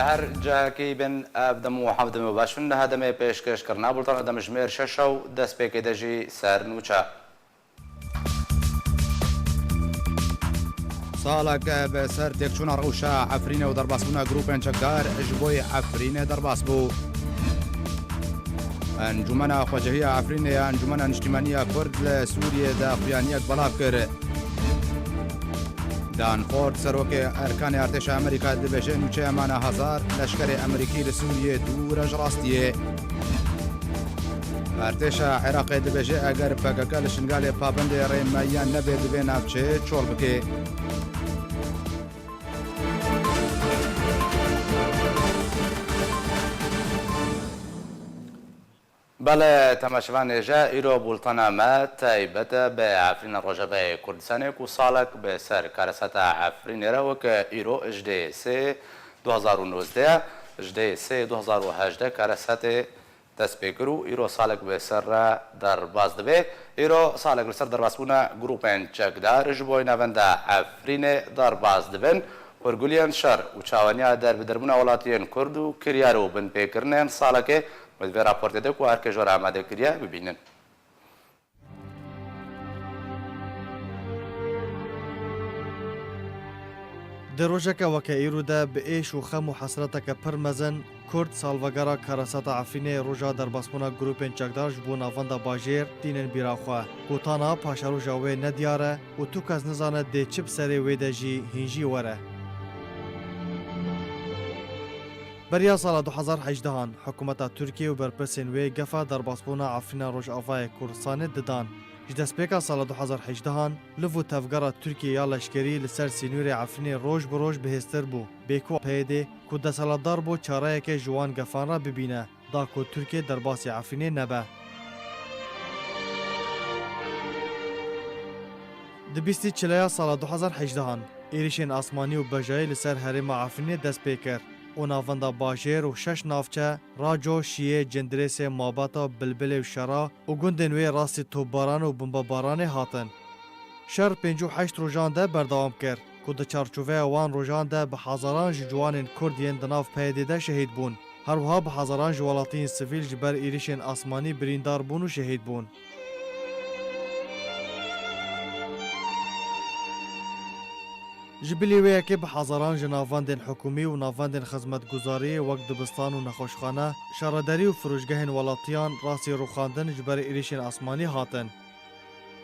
هر جاکی بن ابدم و حمدم و باشون هدم پیشکش کرنا بولتان ادم جمیر ششو دست پیکیدجی سر نوچا سالك بسر تكشون روشا عفرينة ودرباسبونا جروب شكدار جبوي عفرينة درباسبو انجمنا خواجهية عفرينة انجمنا اجتماعية كرد لسوريا دا خويانية بلاكر دان فورد سروك اركان ارتش امريكا دبجن وچه امانا هزار لشکر امریکی لسوريا دورج راستيه ارتش عراق دبجه اگر پاکا لشنگال پابند ریمایان نبه دبه نافچه چول بکه بله تماشوان جا ایرو بولتانا ما تایبت به عفرین رجبه کردستان کو سالک به سر کارسات عفرین روک ایرو اجده سه 2019 اجده سه 2018 کارسات دست بکرو ایرو سالک به سر در باز دبه ایرو سالک به سر در باز بونا گروپن چکدار جبوی نوند عفرین در باز دبن ورگولیان شر و چاوانیا در بدربونا ولاتیان کردو کریارو بن پیکرنن سالکه مدوی راپورت ده که هر کجور آماده کریه ببینن. در روزک وکه ایرو ده به ایش و خم و حسرت که پرمزن کرد سالوگرا کارسات عفینه روزا در باسمونا گروپین چکدار جبو ناوند باجیر دینن بیراخوا گوتانا پاشارو جاوه ندیاره و تو کس نزانه ده چپ سری ویده جی هنجی وره. بریا سال 2018 حکومت ترکیه و برپرسین وی گفا در باسپونا عفرین روش آفای کردستان ددان. جدسپیکا سال 2018 لفو تفگرا ترکیه یا لشکری لسر سینور عفرین روش بروش بهستر بو. بیکو پیده که دسالتدار بو چاره که جوان گفان را ببینه دا که ترکیه در باسی عفرین نبه. دبیستی چلیا سال 2018 ایریشین آسمانی و بجایی لسر حریم عفرین دست پیکر. و ناوندا باجر و شش نافچه راجو شیه جندرس ماباتا بلبل و شرا و گندن وی راستی توباران و بمباران هاتن. شهر 58 روزان ده بردوام کرد که ده چارچوبه وان روزان ده به هزاران جوان کردین دناف پیدیده شهید بون. هر وها به هزاران جوالاتین سیویل جبر ایریشن آسمانی بریندار بون و شهید بون. جبلی وی که به هزاران جناواندن حکومی و ناواندن خدمتگزاری وقت دبستان و نخوشخانه شارداری و فروشگاه ولاتیان راسی روخاندن جبر ایریشن آسمانی هاتن.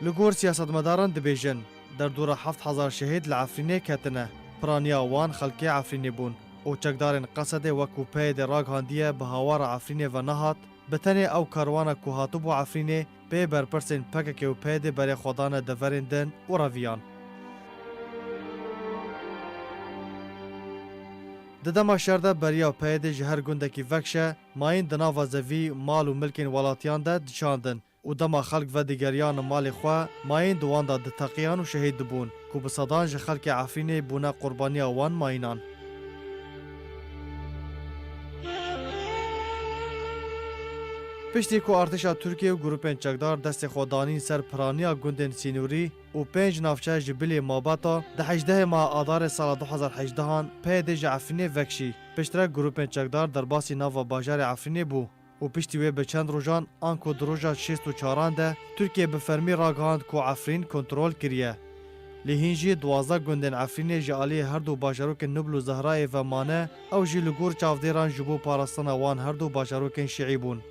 لگور سیاستمداران دبیجن در دور 7000 شهید لعفرینه کتنه پرانیا وان خلقی عفرینه بون و چکدارن قصد وکو پید راگ هاندیه به هوار عفرینه و نهات بتنه او کاروان کوهاتوب و عفرینه به برپرسن پکک و پید بر خودان دورندن و رویان. ددما شرده بریا پیده جهر گنده کی وکشه ماین دناوا زوی مال و ملکین ولاتیان ده دشاندن و دما خلق و دیگریان مال خواه ماین دوان ده دتاقیان و شهید دبون که بصدان جه خلق عفرین بونه قربانی آوان ماینان. پشتی که ارتشا ترکیه و گروپین چکدار دست خودانین سر پرانیا گندن سینوری و 5 نافچه جبلی ماباتا ده 18 ماه آدار سال 2018 پیده جعفرینه وکشی پشتره گروپین چکدار در باسی ناو باجار عفرینه بو و پشتی وی به چند روزان آنکو دروژا 64 ده ترکیه به فرمی راگاند که عفرین کنترول کریه. لهینجی 12 گندن عفرینه جالی هر دو باجاروک نبل و زهرای و مانه او جی لگور چاودیران جبو پاراستان وان هر دو باجاروک شیعی بون.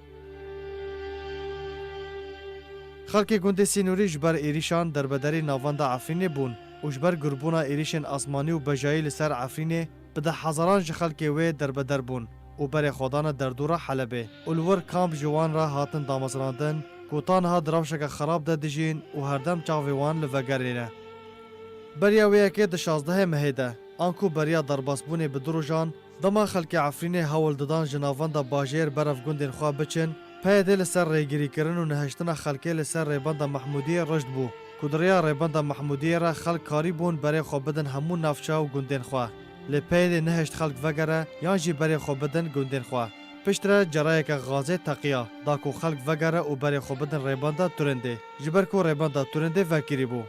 خلق گنده سینوری جبر ایریشان در بدری ناواندا عفرینه بون و جبر گربونا ایریشن آسمانی و بجایی لسر عفرینه بده هزاران خلق وی در بدر بون و بر خودان در دور حلبه اولور کامپ جوان را هاتن دامزراندن کوتان ها دراوشک خراب ده دجین و هردم چاویوان لوگرینه. بریا وی که ده 16 مهده آنکو بریا درباسبونه بدروجان دما خلق عفرینه هول ددان جناواندا باجیر برف گندن خواه بچن پیده لسر ریگیری کرن و نهشتن خلقه لسر ریبند محمودی رشد بو. کدریا ریبند محمودی را خلق کاری بون برای خواه بدن همون نفچا و گندن خواه. لپیده نهشت خلق وگره یانجی برای خواه بدن گندن خواه. پشتره جرای که غازه تقیه داکو خلق وگره و برای خواه بدن ریبند تورنده. جبر کو ریبند تورنده وکیری بو.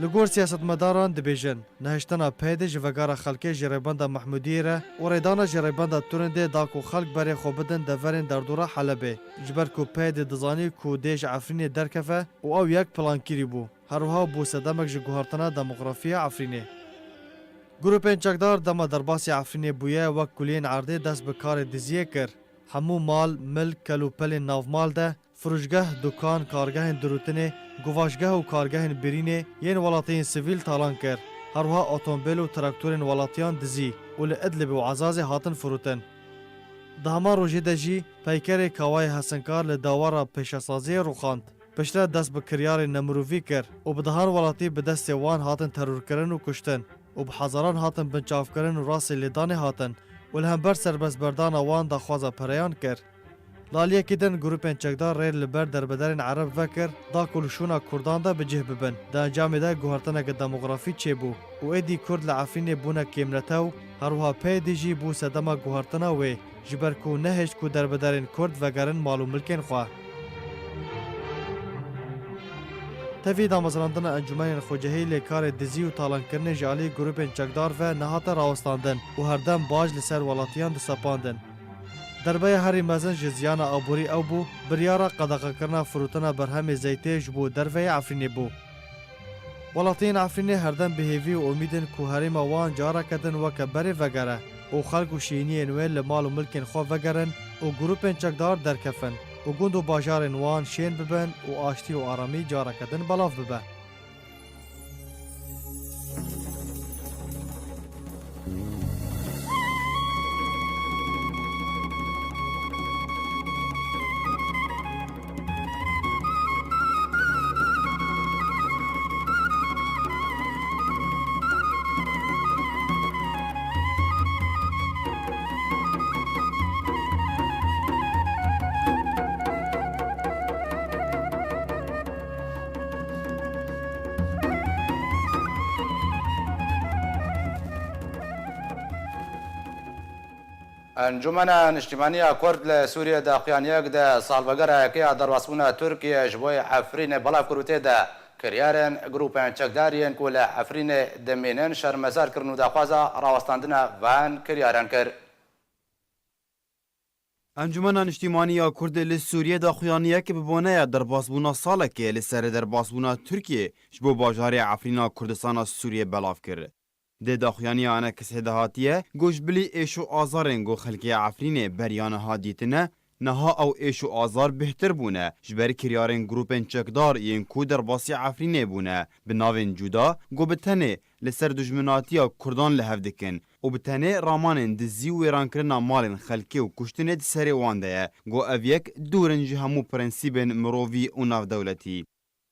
لگور سیاستمداران دبیجن نهشتنا پیده جوگار خلک جریبند محمودی را و ریدان جریبند تورنده داکو خلک برای خوبدن دورین در دوره حلبه جبر کو پیده دزانی کو دیج عفرین درکفه و او یک پلانکیری بو هروها بو صدمک جگوهرتنا دموغرافی عفرینه گروپین چکدار دما درباسی عفرینه بویه و کلین عرده دست به کار دزیه کر همو مال ملک کلوپل ناومال ده فروشگاه دکان کارگاه دروتنه گواشگاه و کارگاه برینه ین ولاتین سیویل تالان کر هروها اتومبیل و تراکتورین ولاتیان دزی و لعدلب و عزاز هاتن فروتن دهما روژه دجی پیکر کاوای حسنکار لداوارا پیشاسازی روخاند پشتر دست به کریار نمروفی کر و بدهان ولاتی به دست وان هاتن ترور کرن و کشتن و به هزاران هاتن بنچاف کرن و راس لیدان هاتن و لهمبر سربس بردان وان دا خوازا پریان کر لالیه کدن گروپین چکدار ریر لبر دربدرین عرب وکر دا کلشونا کردان دا بجه ببن دا انجام دا گوهرتنک دموغرافی چه بو و ایدی کرد لعفرین بونا کمرتاو هروها پی دیجی بو سدما گوهرتنا وی جبر کو نهش کو دربدرین کرد وگرن مالو ملکن خواه تفی دامزراندن انجمن خوجهی لکار دزی و تالان کرن جالی گروپین چکدار و نهات راوستاندن و هردم باج لسر ولاتیان دسپاندن دربای هری مزن جزیان آبوری او بو بریارا قدقه کرنا فروتنا برهم زیته جبو دروی عفرینه بو ولاتین عفرینه هردم بهیوی و امیدن که هری موان جارا کدن و کبری وگره و خلق و شینی انویل لمال و ملکن خواه وگرن و گروپین چکدار درکفن و گوند و باجار وان شین ببن و آشتی و آرامی جارا کدن بلاف ببن انجمن اجتماعی کرد لسوریه داخیانیک ده سالوگر که درباسبونا ترکیه جبوی عفرین بلاف کروته ده کریارن گروپن چکدارین کول عفرین دمینن شرمزار کرنو داخوازا راوستاندنا وان کریارن کر انجمن اجتماعی کرد لسوریه داخیانیک که ببونه درباسبونا سالکه لسر درباسبونا ترکیه جبو باجار عفرین کردستان سوریه بلاف کرد ده داخیانی آنه کسی دهاتیه گوش بلی ایشو آزارن گو خلقی عفرینه بریان ها دیتنه نها او ایشو آزار بهتر بونه جبر کریارن گروپن چکدار ین کو در باسی عفرینه بونه بناوین جودا گو بتنه لسر دجمناتی کردان لحف دکن و بتنه رامان دزی و ایران کرنا مالن خلقی و کشتنه دی سری وانده گو اویک دورنجی همو پرنسیبن مرووی و ناف دولتی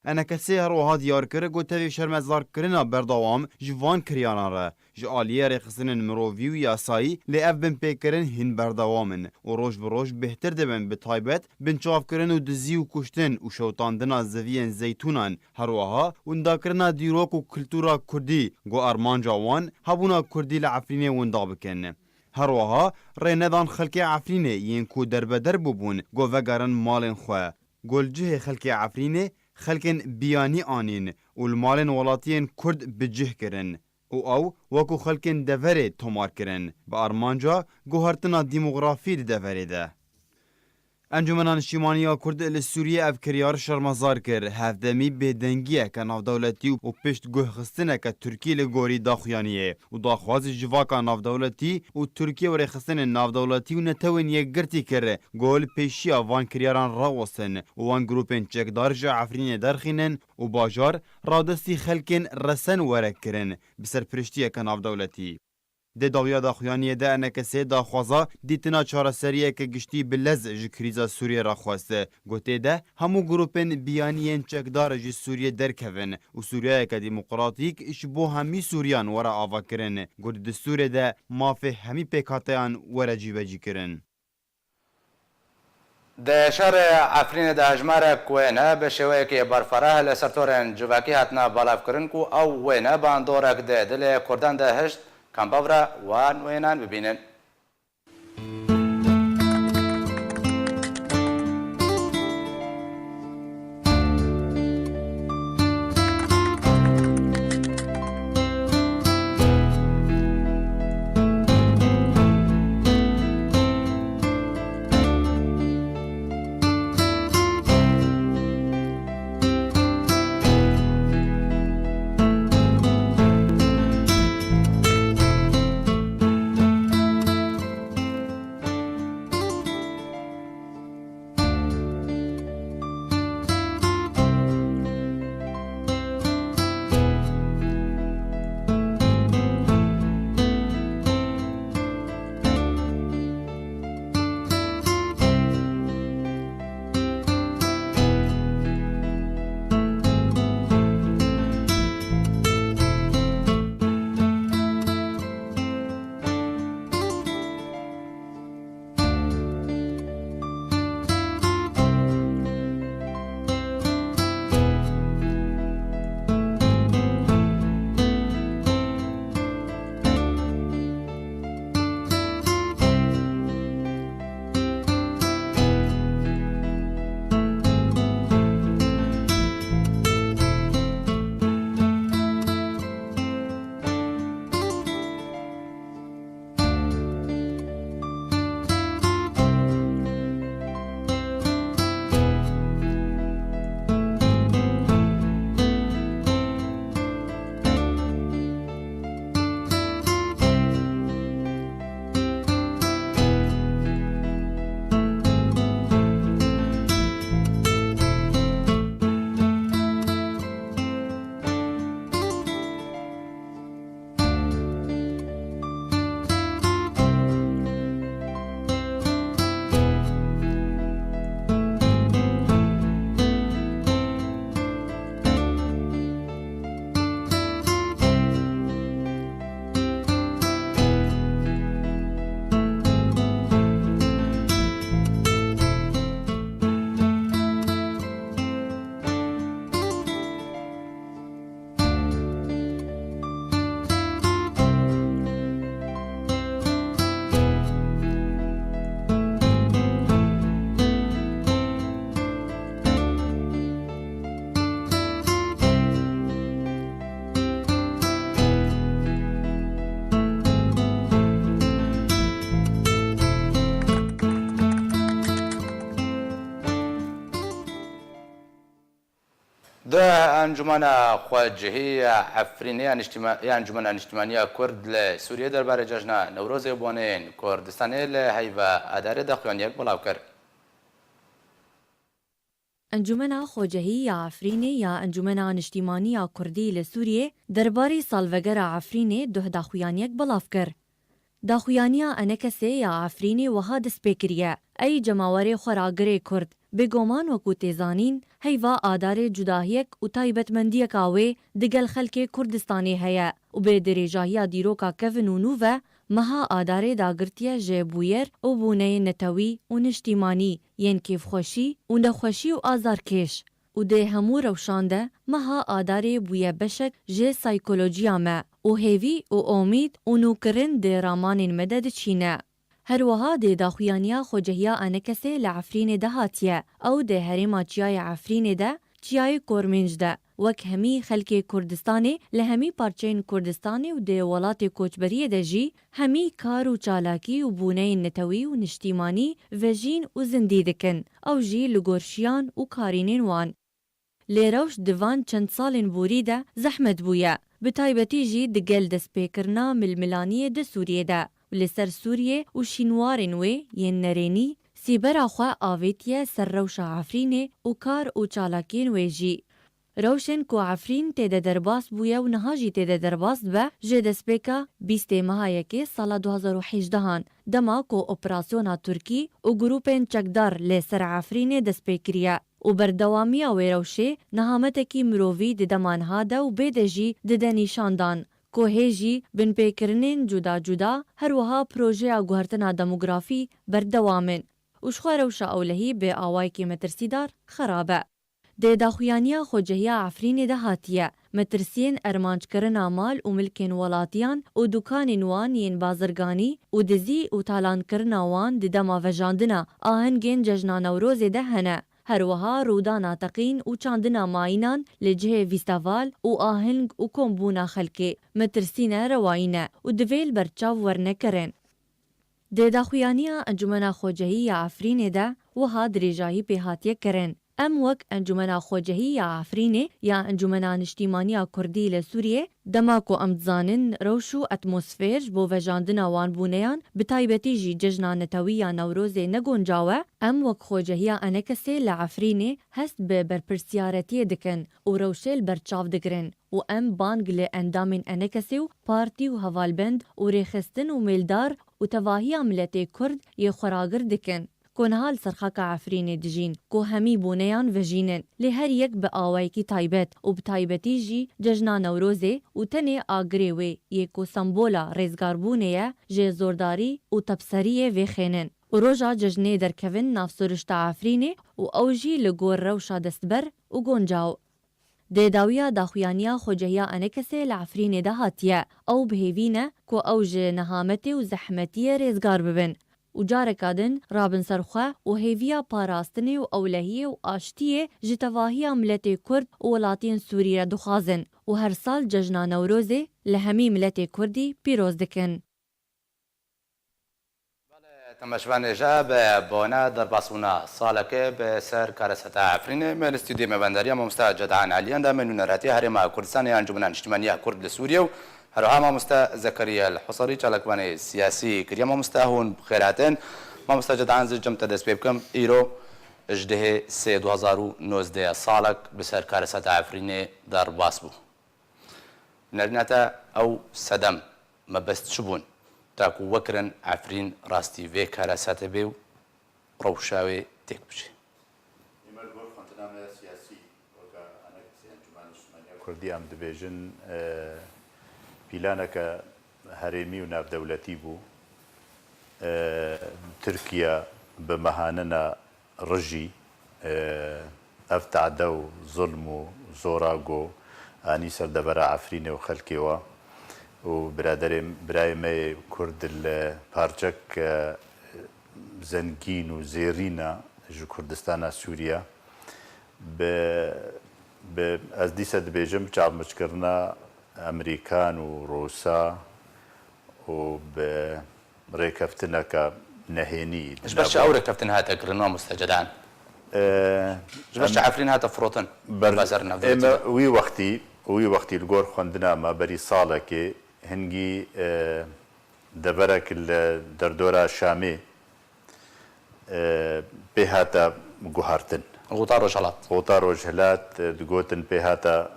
انا کسی هروها دیار کرد گو تاوی شرمزار کرنا بردوام جوان کریانا را جعالیه رخصنن مرووی و یاسایی لی اف بن پیکرن هین بردوامن و روش بروش بهتر دبن به تایبت بن چاف کرن و دزی و کشتن و شوتاندنا زوین زیتونان هروها و اندا کرنا دیروک و کلتورا کردی گو ارمان جوان هبونا کردی لعفرینه و اندا بکن هروها ریندان خلق عفرینه ین کو دربدر ببون گو وگرن مالن خواه گلجه خلق عفرینه خلقن بیانی آنین و المالن ولاتین کرد بجه کرن او وکو خلقن دوره تومار کرن با ارمانجا گوهرتنا دیموغرافی دوره ده انجمنان اجتماعی کرد لسوریه اف کریار شرمزار کر هفدمی بدنگیه که ناف دولتی و پشت گوه خستنه که ترکی لگوری داخیانیه و داخواز جواکا ناف دولتی و ترکیه و رخستن ناف دولتی و نتوین یک گرتی کر گول پیشیا وان کریاران راوستن و وان گروپن چکدار جا عفرین درخینن و باجار رادستی خلکن رسن ورک کرن بسر پرشتیه که ناف دولتی ده داویا داخویانیه ده انکسه داخوازا دیتنا چارەسەریه که گشتی بلز جی کریزا سوریه را خواسته گوته ده همو گروپن بیانیین چکدار جی سوریه درکوین و سوریه که دیموقراتیک اش بو همی سوریان ورا آوا کرن گوت دستور ده مافه همی پیکاتیان ورا جیبه جی کرن ده شهر عفرین ده اجمار کوینه به شوی که برفره لسرطورن جواکی هاتنا بالاف کرن کو او وینه باندورک ده دل کردان ده هشت کامباورا وان وینان ببینن ده أنجمن خواجهی عفرینی أنجمن اجتماعی کرد لسوریه درباره جشن نوروز بوانین کردستانی لحیوه اداره دخیان یک بلاو کرد. انجمنا خوجهی یا عفرینه یا انجمنا اجتماعی کردی لسوریه درباره سالوگر عفرینه ده داخویانیک بلاف کر. داخویانیا انکسه یا عفرینه وها دسپیکریه ای جماوری خوراگره کرد بگومان وکو تیزانین هیوا آدار جداهیک و تایبتمندیک آوه دگل خلک کردستانی هیا و به دریجاهی دیروکا کفن و نووه مها آدار داگرتیا جبویر و بونه نتوی و نشتیمانی ین کیف خوشی و نخوشی و آزارکش و ده همو روشانده مها آدار بویه بشک جه سایکولوژیا ما و هیوی و امید و نوکرن ده رامان مدد چینه. هروها ده داخویانیا خوجهیا انکسه لعفرین ده هاتیه او ده هریما چیای عفرین ده چیای کورمنج ده وک همی خلک کردستانی لهمی پارچین کردستانی و ده ولات کوچبری ده جی همی کار و چالاکی و بونه نتوی و نشتیمانی و جین و زندی دکن او جی لگورشیان و کارینین وان. لیروش دوان چند سالین بوری ده زحمت بویا بتایبتی جی دگل دسپیکرنا ململانی ده سوریه ده لسر سوریه و شینوارن وی ین نرینی سیبر آخوا آویتیه سر روش عفرینه و کار و چالاکین وی جی. روشن کو عفرین تیده درباس بویا و نهاجی تیده درباس به جه دسپیکا 20 ماهایه که سال 2018 دما کو اپراسیونا ترکی و گروپین چکدار لسر عفرینه دسپیکریه و بردوامی وی روشه نهامتکی مرووی ددمانها ده و بیدجی دده نیشاندان کو هیجی بن پیکرنین جدا جدا هر وها پروژه گوهرتنا دموگرافی بردوامن وشخوا روشا اولهی به آوائی که مترسیدار خرابه. ده داخویانیا خوجهیا عفرین ده هاتیه مترسین ارمانج کرنا مال و ملکین ولاتیان و دوکان وان ین بازرگانی و دزی و تالان کرنا وان ده دما وجاندنا آهنگین ججنا نوروز ده هنه. هروها رودا تقین و چاندنا ماینان لجه ویستاوال و آهنگ و کمبونا خلکه مترسینه روائینه و دویل برچاو ورنه کرن. ده داخویانیا انجمنا خوجهی یا عفرین ده و ها دریجاهی پیهاتیه کرن. ام وک انجمنا خوجهی یا عفرینه یا انجمنا اجتماعی کردی لسوریه دماکو امتزانن روشو اتموسفیرج بو وجاندنا وان بونیان بتایبتی جی ججنا نتوی یا نوروز نگونجاوه ام وک خوجهی انکسه لعفرینه هست به برپرسیارتی دکن و روشل برچاو دگرن و ام بانگ لاندامن انکسه و پارتی و هوالبند و ریخستن و میلدار و تواهی عملت کرد ی خوراگر دکن. کنهال سرخاک عفرین دجین کو همی بونیان وجینن لی هر یک به آوائی کی تایبت و بتایبتی جی ججنا نوروزه و تنه آگریوی یکو سمبولا ریزگار بونیه جه زورداری و تبسریه وی خینن و روژا ججنه در کوین نافسورشت عفرینه و اوجی لگور روشا دستبر و گونجاو. ده داویا داخویانیا خوجهیا انکسه لعفرین ده هاتیه او بهیوینه کو اوج نهامتی و زحمتی ریزگار ببن و جارکادن رابن سرخوا و هیویا پاراستنی و اولهیه و آشتیه جتواهی ملت کرد و ولاتین سوریه دخوازن و هر سال ججنا نوروزه لهمی ملت کردی پیروز دکن. تماشوان جاب بونا در باسونا سالکه به سر کارستا عفرین من استودیو مبندری ممستا جدعان علیان دا من نراتی هرما کردستان انجمن اجتماعی کرد لسوریه و هروها مامستا زكريا الحصري چالکوانی سیاسی کریا مامستا هون بخیراتن مامستا جدعان زجمت دست بکم ایرو اجده 2019 سالک بسر کارستا عفرین در باس بو نرناتا او صدم ما بست شبون تاكو وكرن عفرين راستي في كاراسات بيو روشاوي تيك بشي كردي ام ديفيجن بلانك هرمي وناف دولتي بو تركيا بمهاننا رجي افتعدو ظلمو زوراغو اني سردبرا عفرين وخلكيوا و برای ما کرد الپارچک زنگین و زیرینا جو کردستان سوریا به از دیسه دبیجم چاب مشکرنا امریکان و روسا و به ریکفتنا که نهینی اش برش او ریکفتن هات اکرنا مستجدان جبش عفرين هاتا فروتن بازار اما وی وقتی الگور خوندنامه بری ساله که هنگی دبرک دردورا شامی به هاتا گوهارتن غوطار وجهلات غوطار وجهلات دگوتن به هاتا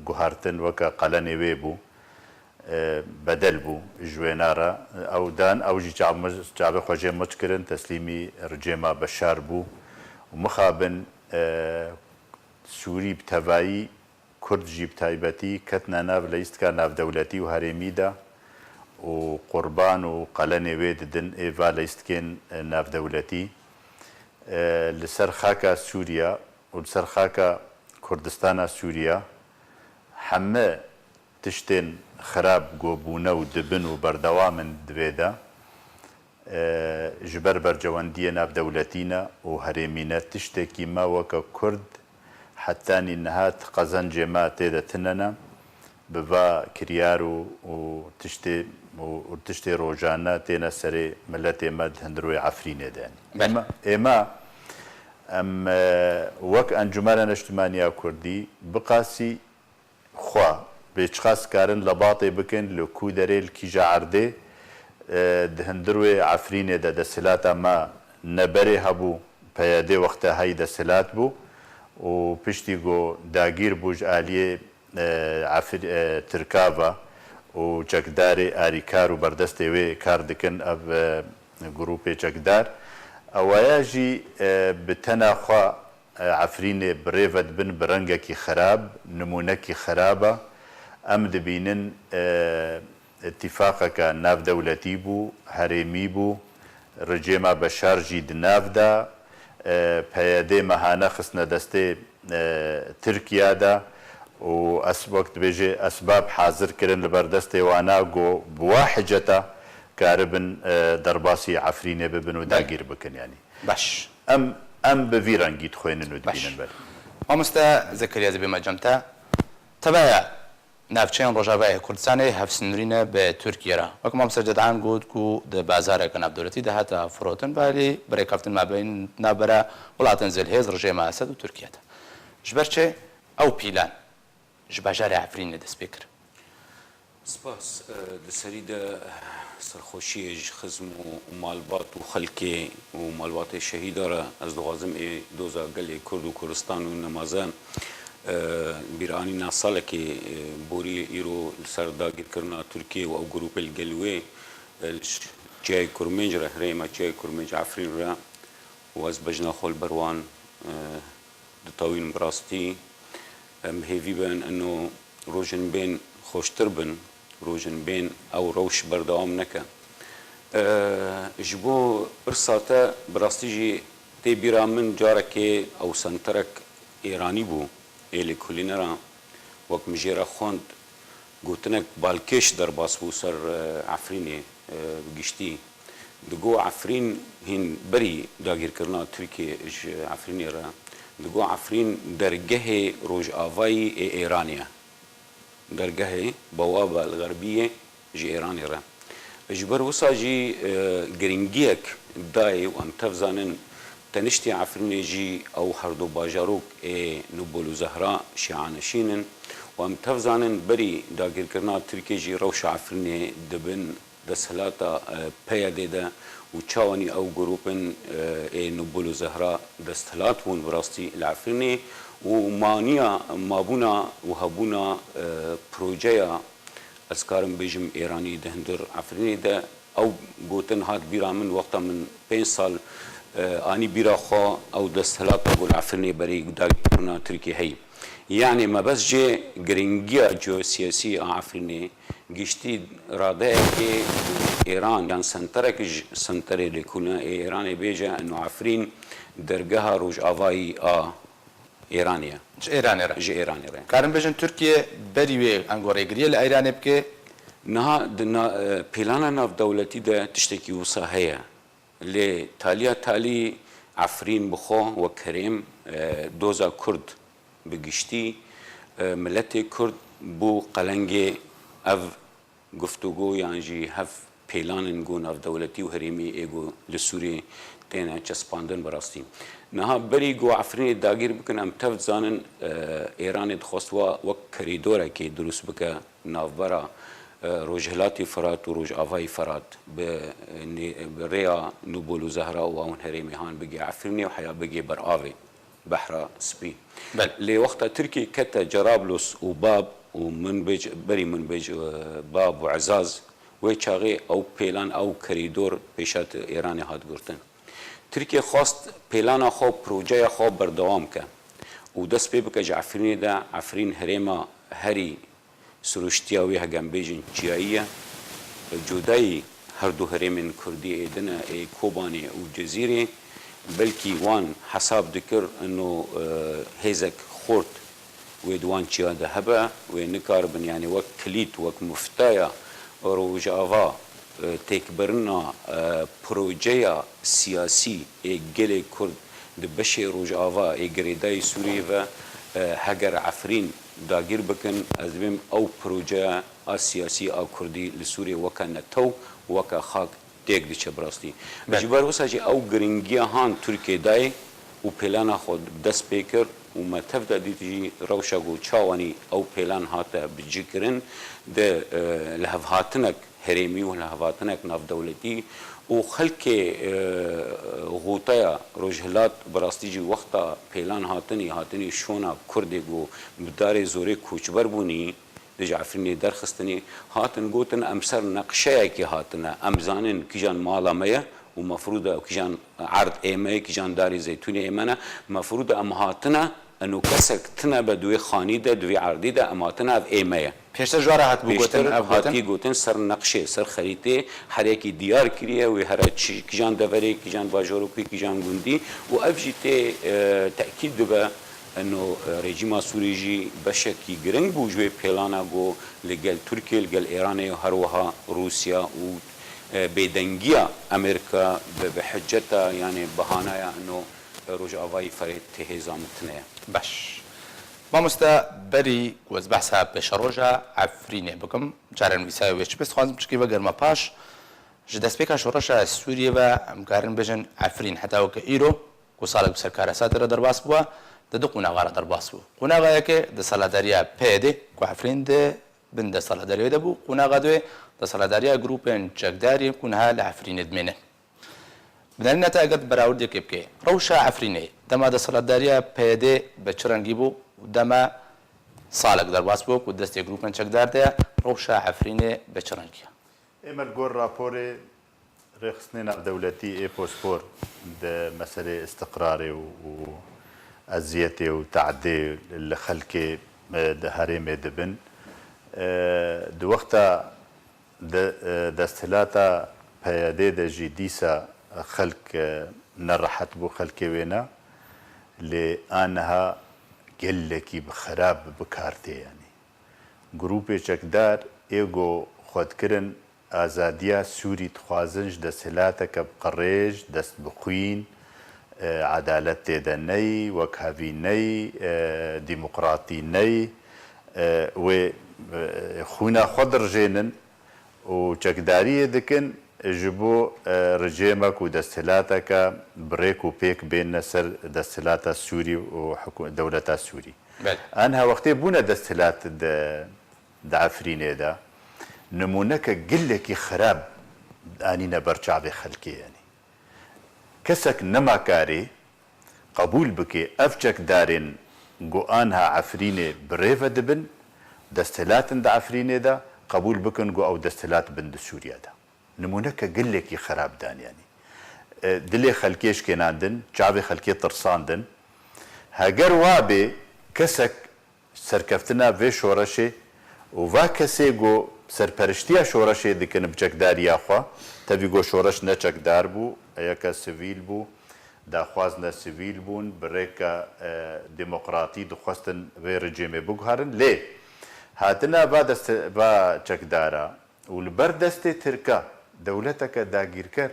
گوهارتن وکا قلنی وی بو بدل بو جوینارا او دان او جی جعب خوجه مچکرن تسلیمی رجیما بشار بو ومخابن سوری بتوایی کرد جی بتایبەتی کەتنە ناو لە ئیستکا ناودەولەتی و هەرێمی دا و قوربان و قەلەنێ وێ ددن ئێڤا لە ئیستکێن ناودەولەتی لەسەر خاکە سووریا و لەسەر خاکە کوردستانە سووریا هەمە تشتێن خراپ گۆبوونە و دبن و بەردەوامن دوێدا ji ber bercewendiyê navdewletî û herêmîne tiştekî me weke Kurd hettanî niha qezencê me tê de tinene bi va kiryar û tiştê rojane têne serê milletê me di hundirûyê Efrînê de ême em wek Encumena Neştimaniya Kurdî biqasî xwe bêçiqas karin lebatê bikin li ku derê li kîja erdê di hundirûyê Efrînê de desthilatê me neberê hebû peyadê wexta hey desthilat bû û piştî got dagîr bû ji aliyê Tirkava û çekdarê alîkar û berdestê wê kar dikin ev grûpê çekdar ewaya jî bi tena xwe Efrînê birêve dibin bi rengekî xerab nimûnekî xerab e em dibînin اتفاقك ناف دولتي بو هرمي بو رجيما بشار جي دناف دا پيادي مهانا خسنا دستي تركيا دا و وقت بيجي اسباب حاضر كرن لبردستي وانا جو بواحجتا كاربن درباسي عفريني ببن وداقير بكن يعني باش ام بفيرانجي تخوينن ودبينن بل ومستا زكريا زبي مجمتا تبايا نافچەیان ڕۆژاوای کوردستانی هەفسنورینە بە تورکیەرە وەکو مام سەرجەدان گوت و دە بازارێکە ناودەوڵەتی دەهاتە فرۆتن بالی بەڕێکەوتن مابین نابەرە وڵاتن زلهێز ڕژێمە ئەسەد و تورکیەتە ji ber çê ew pîlan ji bajarê Efrînê dest pê kir سپاس di serî de serxweşiyê ji xizm û malbat û xelkê û malbatê şehîda re ez dixwazim ê doza gelê Kurd û Kurdistan û nemaze بیرانینا سالکی بوری ایرو سر داگیرکرنا ترکیه و او گروپ الگلوی جای کرمنج را هریم جای کرمنج عفرین را و از بجنا خول بروان دتاوین براستی مهیوی بین انو روشن بین خوشتر بین روشن بین او روش بردوام نکه جبو ارساته براستی جی تی بیرامن جارکی او سنترک ایرانی بو ایلی کلینرا وقت مجیرا خوند گوتنک بالکش در باس بو سر عفرینی بگشتی دگو عفرین هین بری داگیر کرنا ترکیه عفرینی را دگو عفرین درگه روج آوایی ایرانیه درگه بوابه الغربیه جی ایرانی را جبر وسا جی گرینگیک دای و ام تفزانن تنشتي عفريني جي او هردو باجاروك نوبل وزهراء شيعانشينن وام تفزانن بري داگير كرنا تركي جي روش عفريني دبن دسهلاتا بيادي دا وچاواني او جروبن نوبل وزهراء دستهلات ون براستي العفريني ومانيا مابونا وهبونا بروجيا اسكارم بيجم ايراني دهندر عفريني دا او بوتن هات بيرا من وقتا من 5 سال آنی بیرا خو او دستهلات اقول عفرني بري داگرنا تركي هي يعني ما بس جي گرنگيا جو سياسي عفرني گشتي راده كي ايران يعني سنتري لكونا ايران بيجا انه عفرين درگها روج آوائي ايرانيا جي ايرانيا كارن بيجن تركيا بريوي انغوري گريل ايراني بكي نها دنا بلانا ناف دولتي ده تشتكي وصا هيا لی تالی عفرین بخو و کریم دوزا کرد بگشتی ملت کرد بو قلنگ اف گفتگو یعنی جی هف پیلانن گون اف دولتی و هریمی ایگو لسوری تێنە چەسپاندن بەڕاستی نەها بەری گۆ عفرینێ داگیر بکەن ئەم تەفت زانن ئێرانێ دخواستوە وەک کەریدۆرێکی دروست بکە ناوبەرە ڕۆژهلاتی فرات و ڕۆژئاڤایی فرات بە ڕێیا نوبۆل و زەهرا و ئەوان هەرێمی هان بگێ عفرینێ و حیا بگێ بەرئاوێ بەحرا سپی لێ وەختە تورکی کەتە جەرابلوس و باب و من بەری من بێج باب و عزاز وی چاغێ ئەو پێلان ئەو کەریدۆر پێشات ئێرانی هاتگرتن تورکیە خواست پێلانە خۆ پرۆژەیە خۆ بەردەوام کە و دەست پێ بکە عفرینێدا عفرین هەرێمە هەری سروشتیا وی هەگەمبێژن چیاییە جودایی هەردوو هەرێمên کوردی ئێدنە کۆبانێ و جەزیرێ بەلکی وان حساب دکرد ئەنۆ هێزێک خورد وێ دوان چیادە هەبە وێ نکاربن یعنی وەک کلیت وەک مفتایە ڕۆژئاوا تێکبرنا پرۆژەیە سیاسی گەلێ کورد di beşê Rojava ê girêdayê Sûriyê ve heger Efrîn dagir bikin ez dibêm ew projeya a siyasî a Kurdî li Sûriyê weka netew weka xak têk diçe bi rastî. Ji ber wisa jî ew giringiya han Tirkiyê dayê û pêlana xwe dest pê kir û me tev de dît jî rewşa got çawanî ew pêlan hate bicîkirin de li hevhatinek herêmî û li hevhatinek navdewletî و خەلکێ غوتەیە ڕۆژهلات بەڕاستی جی وەختا پێلان هاتنی شۆنا کوردێک و بدارێ زۆرێ کوچبەر بوونی دژ عفرینێ دەرخستنی هاتن گوتن ئەم سەر نەقشەیەکی هاتنە ئەم زانن کیژان ماڵەمەیە و مەفروودە کیژان عرد ئێمەیە کیژان داری زەیتونی ئێمەنە مەفروودە ئەم هاتنە ئەنو کەسێک تنە بە دوێ خانیدە دوێ عردیدە ئەم هاتنە ئەv ئێمەیە پێشتر جوارە هاتی گوتن سەر نەقشێ سەر خەریتێ هەرێکی دیار کریە وی هەرە کیژان دەڤەرێ کیژان باژۆرۆکی کیژان گوندی و ئەv jî tê te'kîd dibe ئەنۆ رێژیما سووری jî بەشێکی گرنگ بوو ji wê pêlana got li gel Tirkiye li gel Îranê herwiha Rûsya û bêdengiya Amerîka bi hiceta yanê bihanaya ئەنۆ ڕۆژئاوایی فرێت تێهێزانتنەیە باش مامۆستا بەری وەز بەحسا پێشە ڕۆژە عفرینێ بکەم جارێن ویسای وێ چ پێست خوازم پشکی بە گەرمە پاش ji destpêka şoreşa Sûriyê ve em karin bêjin Efrîn heta weke îro ku salek bi serkara Satirê derbas bûye di du qûnaxara derbas bû. Qûnaxayekê di saladariya PYD ku Efrîn de bin de saladariyê de bû qûnaxa duê di saladariya grûpên çekdarî ku niha li Efrînê dimêne. Binêrîneta eger berawrdekê bike rewşa Efrînê dema di saladariya PYD bi çi rengî bû û dema salek derbas bû ku destê grûpên çekdar de rewşa Efrînê bi çi rengî ye. ئێمە گۆڕ راپۆرێ ڕێخستنێ ناودەولەتی ئێپۆسپۆر مەسەلێ استقرارێ و ئەزیەتێ و تعدێ لە خەلکێ هەرێمێ دەبن دووەختە دەستهلاتە پەیادێ دەژی دیسە خەلک نەڕەحەت بوو خەلکێ وێنە لێ ئانەها گەلێکی خراپ بکارتێیانی گروپێ چەکدار ئێگۆ خۆتکردن ئازادیە سووری دخوازنج دەستهلاتەکە بقەڕێژ دەست بخوین عدالەت تێدە نەی وەک هەڤی نەی دیموقراتی نەی وێ خونا خۆ دڕژێنن و چەکداریە دکن ji bo rejêmek û desthilateke birêk û pêk bêne ser desthilata Sûrî û dewleta Sûrî. An hewextê bûne desthilat di Efrînê de nimuneke gilekî xirab anîne berçavê xelkê yanî. Kesek nemakarê qebûl bike ev çekdarên got anha Efrînê birêve dibin desthilatin di Efrînê de qebûl bikin got ew desthilat bin di Sûriye de. نمونەکە گلێکی خراپدانیانی دلێ خەلکێش کێناندن چاوێ خەلکێ ترساندن هەگەر وابێ کەسێک سەرکەفتنا vê şoreşê û va kesê got serperiştiya şoreşê dikin bi çekdariya xwe tevî got şoreş ne çekdar bû yeka sivîl bû daxwazne sivîl bûn bi rêka demokratî dixwestin vê rejêmê biguharin lê hatina va çekdara û li ber destê Tirka dewleteke dagîrker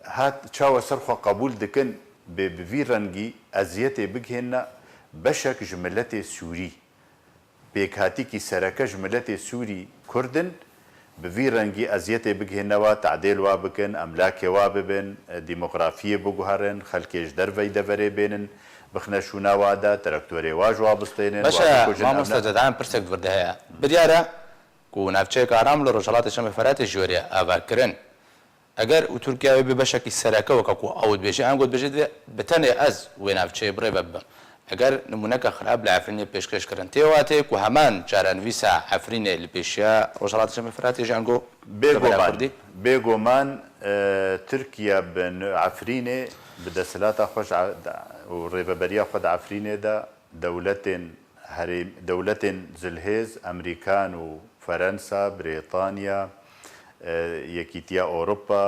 hat çawa ser xwe qebûl dikin bê bi vî rengî eziyetê bigihêne beşek ji milletê Sûrî pêkhatîkî sereke ji milletê Sûrî Kurdin بڤی ڕەنگی ئەزیەتێ بگهێنەوە تعدێل وا بکەن ئەملاکێ وا ببن دیموگرافیە بگوهڕن خەلکێش دەرڤەی دەڤەرێ بێنن بخنە شووناوادا تەرەکتۆرێ واژ وا بستێنن باشە مامۆستا جەدان پرسێک دووردە هەیە بریارە و ناوچەیەک ئارام لە ڕۆژهەڵاتی شەمە فەراتی ژۆرێ ئاواکردن ئەگەر و تورکیاوی بێ بەشێکی سەرەکەوە کەکو ئەوت بێژێ ئەنگوت بێژێت بتەنێ ئەز وێ ناوچەیە بڕێ ببم ئەگەر نمونەکە خراپ لە عفرینێ پێشکەشکردن تێواتێک و هەمان جارانویسا عفرینێ لە پێشیا ڕۆژهەڵاتی شەمە فەراتی ژانگۆ بێگۆمان تورکیا عفرینێ بدەسەلاتە خۆش و ڕێبەبەریە خۆ عفرینێدا دەولەتێن زلهێز ئەمریکان و فەرەنسا برێتانیا یەکیتیا ئۆروپا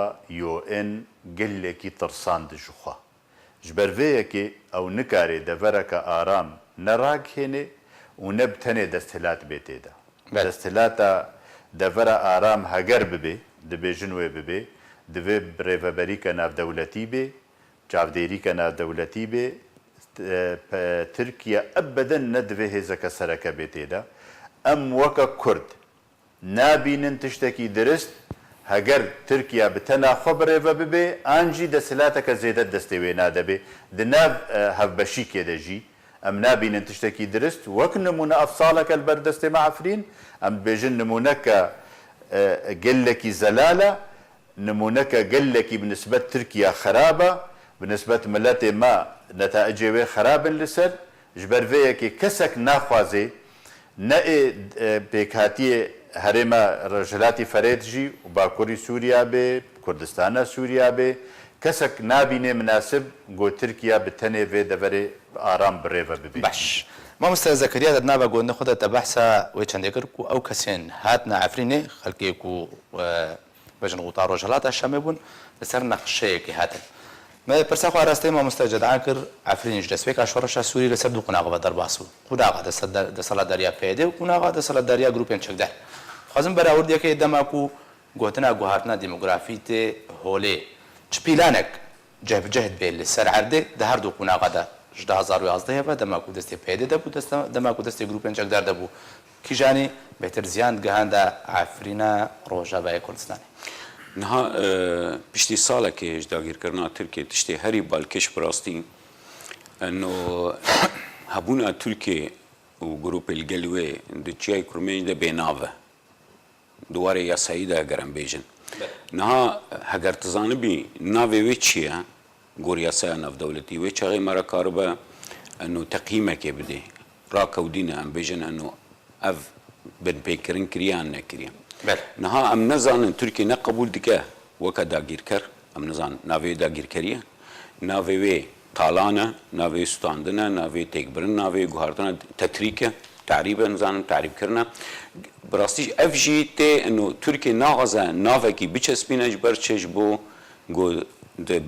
UN gelekî tirsan dijixwe ji ber vê yekê ew nikarê devereka aram nerakêne û ne bi tenê desthilat bê tê de desthilata devera aram heger bibe dibêjin wê bibe divê rêveberîka navdewletî bê çavdêrîka navdewletî bê Tirkiye ebeden ne divê hêzeke sereke bê tê de em weka Kurd nabînin tiştekî dirist هەگەر تورکیا بتەنا خۆ برێڤە ببێ ئانجی دەسەلاتەکە زێدە دەستێ وێ نادەبێ دناو هەڤبەشی کێدەژی ئەم نابینن تشتێکی درست وەک نمونە ئەف ساڵەکە بەردەستێ مەعفرین ئەم بێژن نمونەکە گەلێکی زەلالە نمونەکە گەلێکی بنسبەت تورکیا خراپە بنسبەت ملەتێ ما نەتائجێ وێ خراپن لەسەر ji ber vê yekê kesek naxwazê neê pêkhatiye herêma Rojhilatî Ferêt jî û Bakurî Sûriya bê Kurdistana Sûriya bê kesek nabîne münasib got Tirkiya bi tenê vê deverê aram birêve bibê. باش مامۆستا زەکەریا دەدنابە گۆندە خۆدا تە بەحسا وێ چەندێ کرد و ئەو کەسێن هاتنە عفرینێ خەڵکێک و بەژن غوتا ڕۆژهەڵاتە شەمێ بوون لەسەر نەخشەیەکی هاتن پرسا خو ڕاستی مامۆستا جەدان کرد عفرینیش دەستپێکا شۆڕەشە سووری لەسەر دوو قوناغە دەرباس بوو قوناغا دەسەڵاتداریا پێدێ و قوناغا دەسەڵاتداریا گروپێن چەکدار خوازم بەراوردیەکەی دەماک و گوتنا گوهاتنا دیموگرافی تێ هۆلێ چ پیلانێک جەهد بێ لەسەر عەردێ دە هەردوو قوناغادا 2011 هەبە دەماک و دەستی پێدێ دەبوو دەماک و دەستی گروپێن چەکدار دەبوو کیژانی بهتر زیان گەهاندا عفرینە ڕۆژاوای کوردستانی نها پشتی سالێکێش داگیرکردنا تورکیە تشتێ هەری بالکێش بڕاستی ئەنۆ هەبوونا تورکێ و گروپێ گەلوێ دچیای کورمێنی دە بێناوە دووارێ یاساییدا گەرم بێژن نها هەگەر تزانبی ناوێ وێ چییە گۆریاسایە ناودەولەتی وێ چاغی مەرە کاربە ئەنۆ تەقییمەکێ بدێ ڕاکەودینە ئەم بێژن ئەنۆ ئەڤ بنپێکردن کریان نەکریە نها ئەم نەزانن تورکی نەقبول دکە وەکە داگیرکەر ئەم نزان ناوێ داگیرکەریە ناوێ وێ تاڵانە ناوێ سوتاندنە ناوێ تێکبرن ناوێ گوهاردنە تەتریکە تعریبە نزانم تعریبکردنە بڕاستیش ئەف ژی تێ ئەنۆ تورکی ناغەزە ناوێکی بچەسبینە ji ber çêj بۆ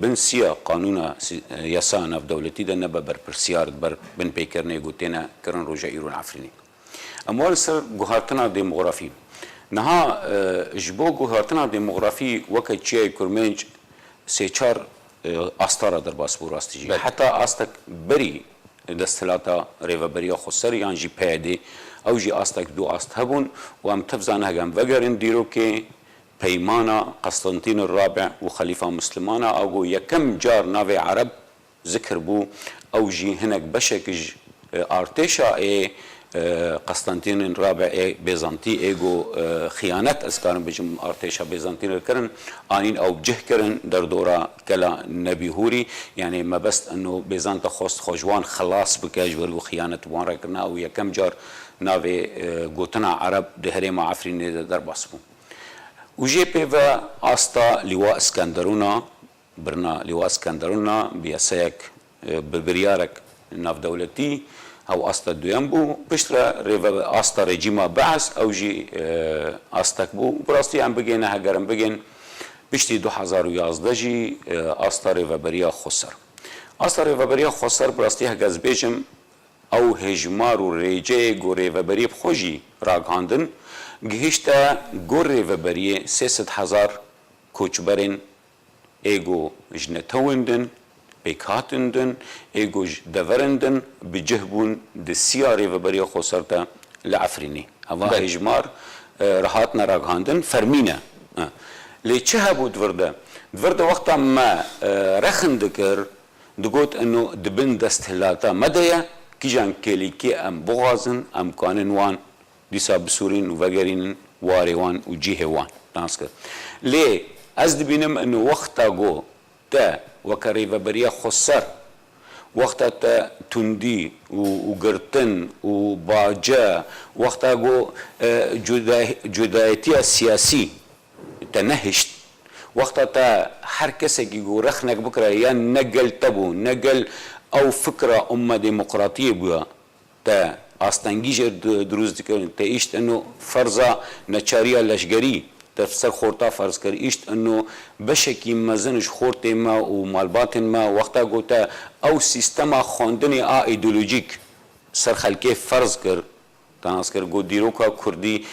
binsiya qanûna yasa navdewletî de nebe berpirsiyar ber binpêkirinê gotêne kirin roja îro Efrînê em wa li ser guhartina demografî niha ji bo guhartina demografî weke çiyayê kurmênc sê çar astara derbas bû rastî jî heta astek berî desthilata rêveberiya xweser yan jî PYD ew jî astek du ast hebûn û em tev zane hegem vegerin dîrokê peymana Qastantîn Rabi û Xelîfa Mislimana ago yekem car navê Ereb zikir bû ew jî hinek beşek ji artêşa ê Qastantîn Rabi ê Bêzantî êgo xiyanet ez karim bijim artêşa Bêzantînê kirin anîn ew cih kirin derdora gela Nebîhûrî yanî mebest eno Bêzanta xwast xweşwan xilas bike ji ber û xiyanet wan re kirina û yekem car navê gotina Ereb di herêma Efrînê de derbas bû û jê pêve asta Lîwa İskenderûna birna Lîwa İskenderûna bi yasayek bi biryarek navdewletî ew asta duyem bû piştre rêve asta rejîma Be'es ew jî astek bû bi rastî em bigêne hegerim bigên piştî 2011 jî asta rêveberiya Xweser asta rêveberiya Xweser bi rastî heger ez bêjim ew hêjimar û rêceyê got rêveberiyê bi xwe jî ragihandin gihîşte got rêveberiyê 300,000 koçberên êgo ji netewên din pêkhatin din êgo ji deverên din bi cih bûn di siya rêveberiya Xweser de li Efrînê heva hêjimar رهاتنا راگهاندن فرمینه لی چه هبود دورده وقتا ما رخن دکر دقوت انه دبن دستهلاتا مدیا کیجان کلی که ام بغازن ام کانن وان دیسا بسورین و وگرین واری وان و جیه وان ناسکر لی از دبینم انه وقتا گو تا وکری و بریا خسر وقتا تا تندی و گرتن و باجا وقتا گو جدایتی سیاسی تا نهشت وقتا تا هر کسی که گو رخنک بکره یا نگل تبو نگل او فکر امه ديمقراطيه بوا تا استنگیج دروز دکن تا ایشت انه فرضا نچاریا لشگری تفسر خورتا فرض کر ایشت انه بشکی مزنش خورت ما و مالبات ما وقتا گوتا او سیستما خوندنی ایدئولوژیک سر خلقه فرض کر تناس کر گو دیروکا کردی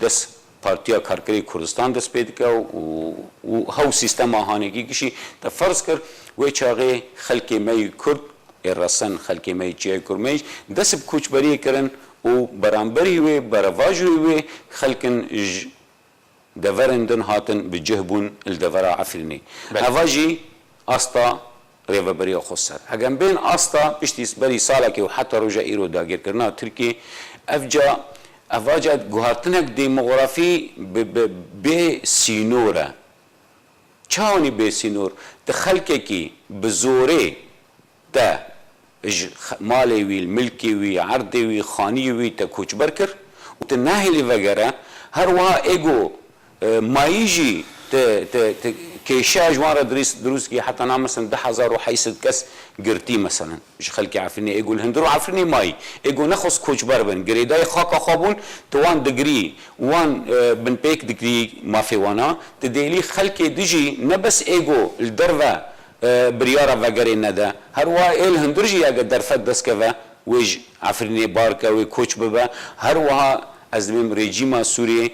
دس پارتیا کارکری کردستان دست پید که و هاو سیستم آهانگی کشی تا فرض کر وی چاقه خلق می کرد رسن خلق می چیه کرمیش دست بکوچ بری کرن و برانبری وی برواجوی وی خلقن دورندن هاتن بجهبون الدورا عفرینی هواجی استا ریو بری خسر هگم بین استا پشتیس بری سالا که و حتی روژا ایرو داگیر کرنا ترکی افجا افواجه گوهرتنک دیموغرافی به سینوره چاونی به سینور تخلقه کی بزوره تا مالی وی ملکی وی عردی وی خانی وی تا کوچ برکر و تا ناهلی وگره هر وها ایگو مایجی تا کیشا جوان را دروس کی حتی نام مثلا 10,000 کس گرتی مثلا مش خلقی عفرینی ایگو الهندرو عفرینی مای ایگو نخص کوچ بر بن گریدای خاکا خوابون توان دگری وان بن پیک دگری مافی وانا تدیلی خلقی دیجی نبس ایگو الدروا بریارا وگری نده هر وها ایل هندرجی اگر درفت دست که ویج عفرینی بار که وی کوچ ببا هر وها از بیم رژیم سوری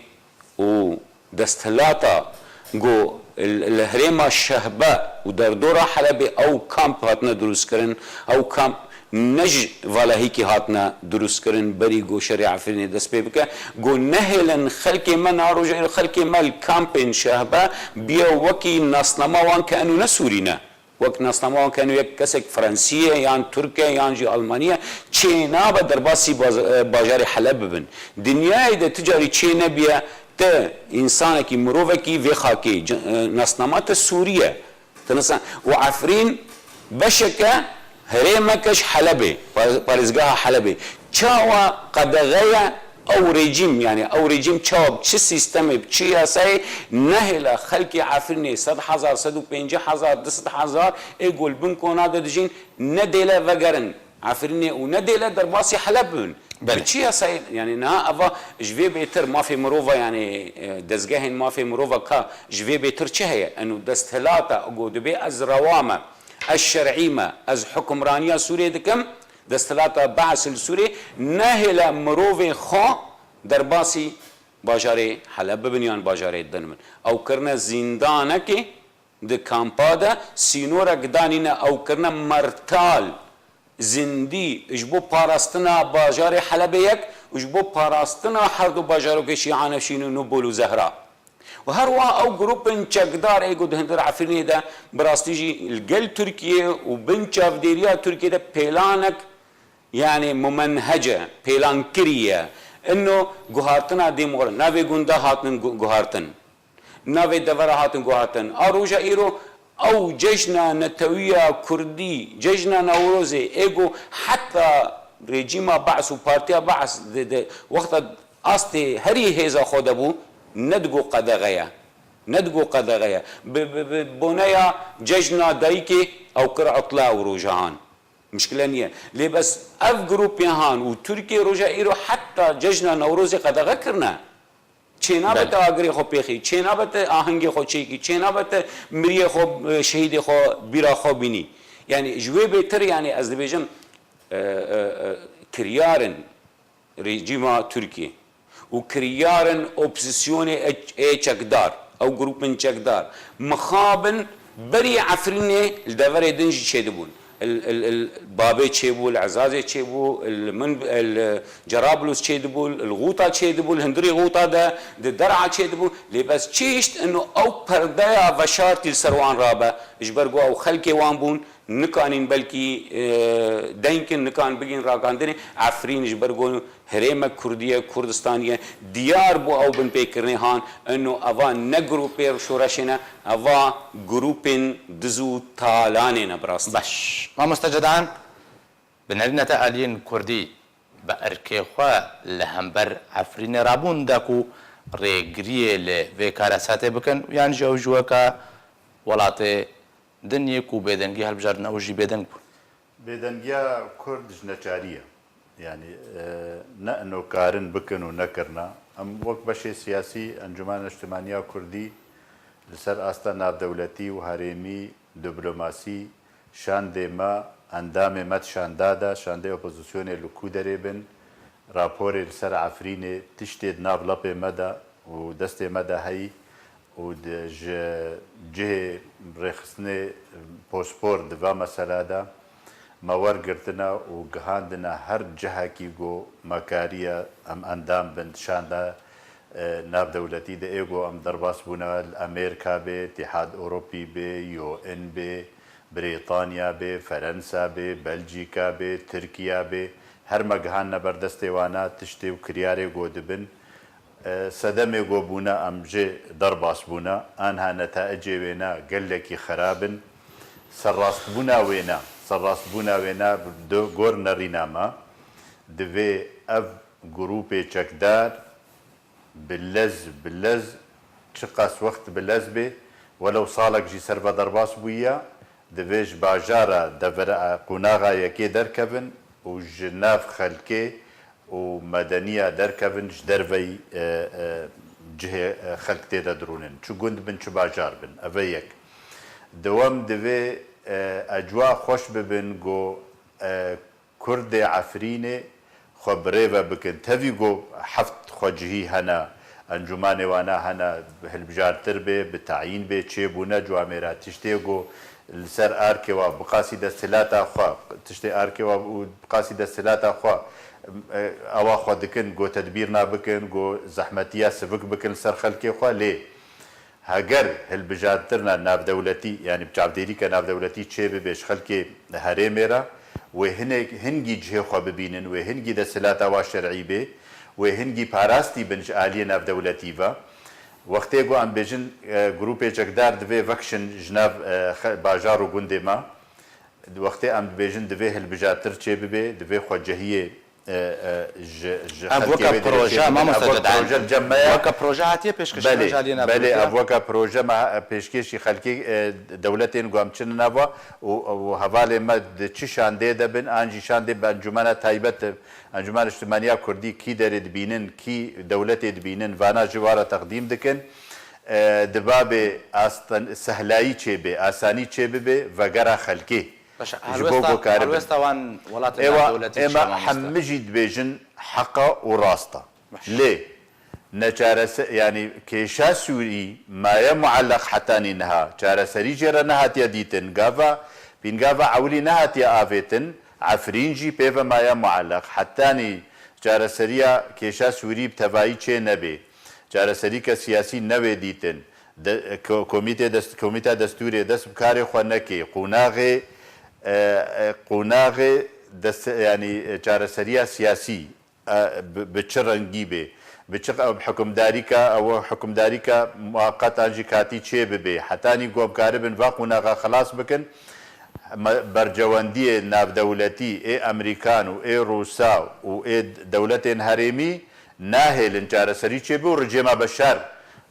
و دستهلاتا گو الهريمة الشهباء ودردورة حلبة أو كامب هاتنا دروس كرن أو كامب نج والهيكي هاتنا دروس كرن بري جو شريعة فيني دس بيبكا جو نهلا خلقي من عروج خلقي مال كامبين شهباء بيا وكي ناسنما وان كأنو نسورينا وقت ناسنما وان كأنو يك كسك فرنسية يعني تركيا يعني جي ألمانيا چينا بدرباسي باجاري حلب بن دنيا إذا تجاري چينا بيا تا انسان کی مروه کی وخا کی ناسنامات سوریه تنسان وعفرين بشكه هريمكش حلبه بارزگاه حلبه چاوا قدغيا او رجيم يعني او رجيم چاوا چه سيستم چه ياساي نهلا خلق عفرين 100,000 150,000 200,000 ايقول بنكونا دجين ندله وگرن عفرين وندله درباسي حلبن بچی اصلا يعني نه اوا جوی بهتر ما في مروفا يعني دزگاه ما في مروفا کا جوی بهتر چه هي انه دستهلاتا اقود به از روامه الشرعيمه از حكمرانيه سوريا دكم دستهلاتا بعث السوري نهلا مروفي خو درباسي باجاري حلب بنيان باجاري دنمن او کرنا زندانه د کامپادا سینورا گدانینا او کرنا مرتال زندی اجبو پاراستنا باجار حلب یک اجبو پاراستنا هر دو باجارو که شیعان شینو نوبل و زهرا و هر وا او گروپ چقدار ایگو دهندر عفرینی ده براستیجی الگل ترکیه و بنچاف دیریا ترکیه ده پیلانک يعني ممنهجه پیلانکریه انه گوهارتنا دیمور نوی گنده هاتن گوهارتن نوی دور هاتن گوهارتن آروجا ایرو او جشن نتوية كردي جشن نوروزي ايجو حتى رجيم بعث وبارتيا بعث وقت استي هري هيزا خودبو ندقو قدغيا بنايا جشن دايكي او كر عطلا وروجهان مشكلة نية ليه بس اف جروب يهان وتركي روجا ايرو حتى جشن نوروزي قدغا كرنا چینا بت آگری خو پیخی چینا بت آهنگ خو چیکی چینا بت مری خو شهید خو بیرا خو بینی یعنی جوی بهتر یعنی از دبیجم کریارن رژیم ترکی و کریارن اپوزیسیون چکدار او گروپن چکدار مخابن بری عفرینه الدور دنج چه دبون البابي تشيبو العزازي تشيبو الجرابلوس تشيدبو الغوطه تشيدبو الهندري غوطه ده الدرعه تشيدبو لي بس تشيشت انه او بردايا فشارتي السروان رابا اجبرقو او خلكي وانبون نكانين بلكي دينكن نكان بقين راقاندني عفرين اجبرقو هريمة كردية كردستانية ديار بو او بن بيكرني هان انه افا نجرو بير شورشنا افا جروبين دزو تالانينا براست باش ما مستجدان بنرنة آلين كردي بأركي خوا لهمبر عفرين رابون داكو ريغريه لفي كارساتي بكن يعني جو جوكا ولاتي دنيكو بيدنگي هالبجارنا وجي بيدنگ بيدنگيا كرد جنچارية يعني نأنو كارن بكن ونكرنا ام وقت بشي سياسي انجمان اجتماعية كردي لسر استا ناب دولتي وهريمي دبلوماسي شان ديما اندام مت شان دادا شان دي اوبوزيسيون لكو دريبن رابوري لسر عفريني تشتيد ناب لبي مدى ودستي مدى هاي ود جه رخصني بوسبور دفا مسألة دا مور گرتنا و گهاندنا هر جهه کی گو مکاریا ام اندام بند شاندا ناب دولتی ده ایگو ام درباس بونا امریکا به اتحاد اوروپی به یو ان به بریطانیا به فرنسا به بلژیکا به ترکیه به هر مگهان نبردست وانا تشتی و کریاره گو دبن صدمه گو بونا ام جه درباس بونا آنها نتائجه وینا گلکی خرابن سراست بونا وینا سراست بونا وینا دو گور نریناما دوی اف گروپ چکدار باللز چقاس وقت باللز به ولو صالك جي سربا درباس بويا دویش باجارا دفر قناغا يكي دركبن و جناف خلكي و مدنية دركبن جدروي جهة خلقتي درونن چو گند بن چو باجار بن اويك دوام دوی اجواء خوش ببن گو كرد عفريني خو بريفا بكن تفي گو حفت خوجهي هنا انجمان وانا هنا هالبجار تربي بتعيين بي تشيبونا جواميرا تشتيغو السر اركي وبقاسي دستلاتا خو تشتي اركي وبقاسي دستلاتا خو اوا خو دكن گو تدبيرنا بكن گو زحمتيا سبك بكن سر خلكي خو ليه هاجر هالبجار ترنا ناب دولتي يعني بجابديري كناب دولتي تشيب بيش خلكي هريميرا وهنجي جهه خو ببينن وهنجي دستلاتا وا شرعي بي وهنجي باراستي بنج آلية ناف دولتيفا وقتی گو ام بیجن گروپ چکدار دوی وکشن جناب باجار و گنده ما وقتی ام بیجن دوی هالبجاتر چه ببی دوی خوجهیه ابوكا بروجا ما مستجد ابوكا بروجا هاتيه بيشكش بله ابوكا بروجا ما بيشكش خلكي دولتين قام تشن نافا وهفالي ما تشان دي دبن انجي شان دي بانجمان تايبت انجمان اجتماعيه كردي كي درد بينن كي دولتي دبينن وانا جواره تقديم دكن دبابه اصلا سهلاي تشبي اساني تشبي وغرا خلكي هلوستا وان ولات الدولة إما حمجد بيجن حقا وراستا ليه؟ نجارس يعني كيشا سوري ما معلق حتى نها جارسري جرى نهات يديتن غافا بين غافا عولي نهات يا آفيتن عفرينجي بيفا ما معلق حتى جارسريا كيشا سوري بتفاي چه نبي جارسري كسياسي نبي ديتن كوميتا دستوري دست بكاري خوانكي قناغي قناغ دست يعني جارسرية سياسي بتشرنجي به بتشق حكمداري او حكمداري مؤقتا جيكاتي تشي به حتى ني قوب كاربن فقناغ خلاص بكن برجواندي ناف دولتي اي امريكان اي روسا واي دولتين هرمي ناهل جارسري تشي به ورجما بشار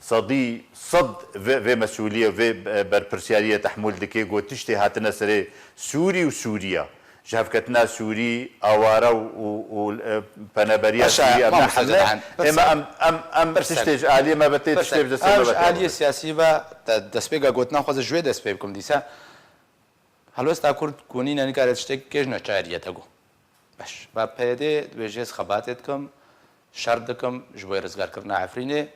صدي صد في مسؤوليه في بربرسياريه تحمل دكي جو تشتي هاتنا سري سوري وسوريا شافكتنا سوري اوارا وبنابريا سوريا ما حزن اما ام تشتي عاليه ما بتي تشتي بس عاليه سياسيه دسبيغا قوتنا خوز جوي دسبيكم ديسا هلوستا كورد كونين ان كارت تشتي كيجنا چاريتاغو باش با بيدي بيجيس خباتتكم شردكم جوي رزقار كرنا عفريني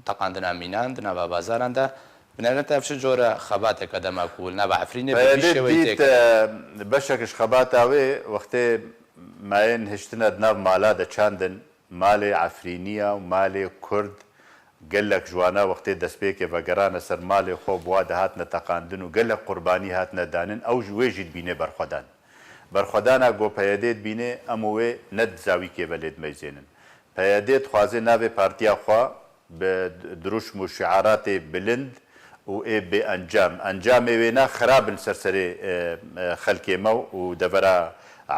تقاندنا مينان دنا بازارندا بنەرێتە چ جۆرە خەباتێکە دەماکوول نابە عفرینێ دیت بەشێکش خەباتاوێ وەختێ مایەن هشتنە ناو مالا دەچاندن مالێ عفرینیە و مالێ کورد گەلێک جوانە وەختێ دەستپێکێ بەگەرانە سەر مالێ خۆ بوا دەهاتنە تەقاندن و گەلێک قوربانی هاتنە دانن ئەو وێژیت بینێ بەرخۆدان بەرخۆدانە گۆپەیەدێت بینێ ئەم وێ نەت زاوی کێ بە لێت مەیزێنن پەیەدێت خوازێ ناوێ پارتیا خوا بە دروشم و شعاراتێ بلند و ئێ بێ ئەنجام ئەنجامێ وێنا خرابن سەرسەرێ خەلکێمە و دەبەرە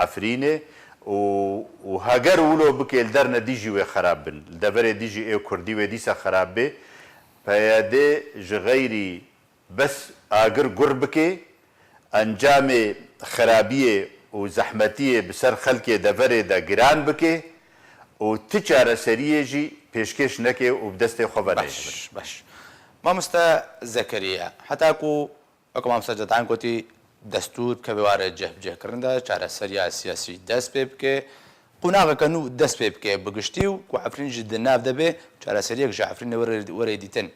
عفرینێ و هەگەر ولۆ بکێل دەرنە دیژی وێ خراب بن دەبەرێ دیژی ئێ کوردی وێ دیسە خراب بێ پەیەدێ ژ غەیری بەس ئاگر گوڕ بکێ ئەنجامێ خرابیێ و زەحمەتیە بسەر خەلکێ دەڤەرێدا گران بکێ و تی چارەسەریەژی پێشکەش نەکێ و بدەستێ خۆ بەنێژ باش مامۆستا زەکەریە هەتاکو وەکو مامۆستا جەتان گوتی دەستور کە بێوارە جەهبجێکردندا چارەسەریە سیاسی دەست پێ بکێ قوناغەکەن و دەست پێ بکێ بگشتی و کو عفرینژی دناو دەبێ چارەسەریەک ژە عفرینە وەرەی دیتن